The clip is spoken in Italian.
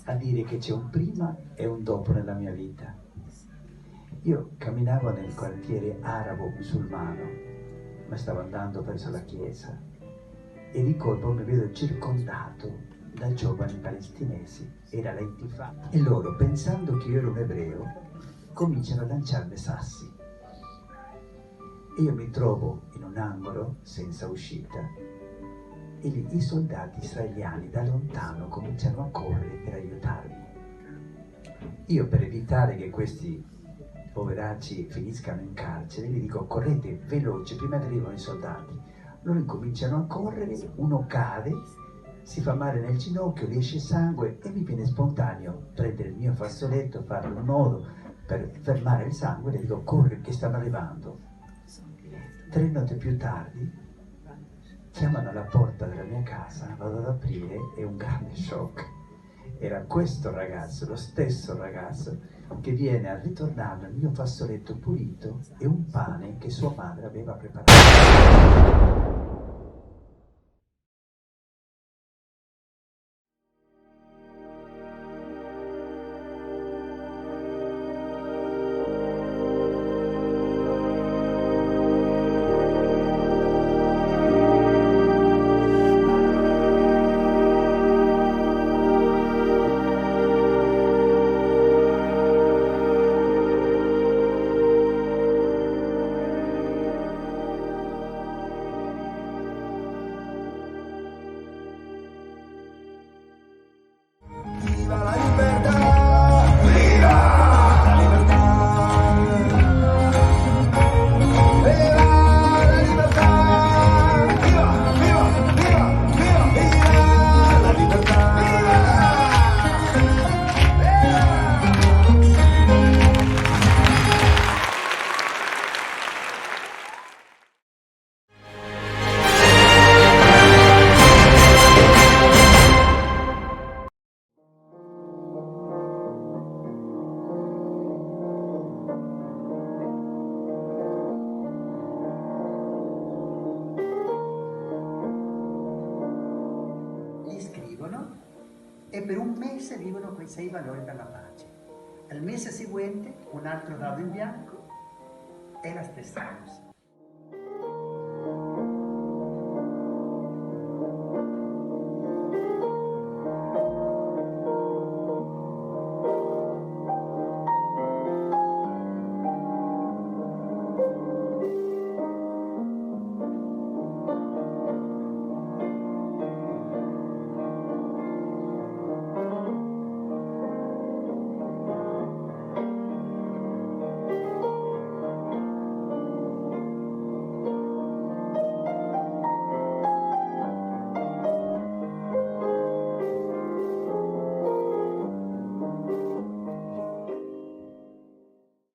A dire che c'è un prima e un dopo nella mia vita. Io camminavo nel quartiere arabo-musulmano, ma stavo andando verso la chiesa e di colpo mi vedo circondato da giovani palestinesi. Era la Intifada e loro, pensando che io ero un ebreo, cominciano a lanciarmi sassi. E io mi trovo in un angolo senza uscita e lì i soldati israeliani da lontano cominciano a correre per aiutarmi. Io, per evitare che questi poveracci finiscano in carcere, gli dico: correte veloce prima che arrivano i soldati. Loro incominciano a correre, uno cade, si fa male nel ginocchio, gli esce sangue e mi viene spontaneo prendere il mio fazzoletto, fare un nodo per fermare il sangue e le dico: corri che stanno arrivando. 3 notti più tardi chiamano alla porta della mia casa, vado ad aprire e un grande shock. Era questo ragazzo, lo stesso ragazzo, che viene a ritornare al mio fazzoletto pulito e un pane che sua madre aveva preparato. Viva la libertà! Viva la libertà! Viva la libertà! Viva, viva, viva, viva, viva la libertà! Scrivono e per un mese vivono quei 6 valori per la pace. Al mese seguente un altro dado in bianco e la stessa cosa.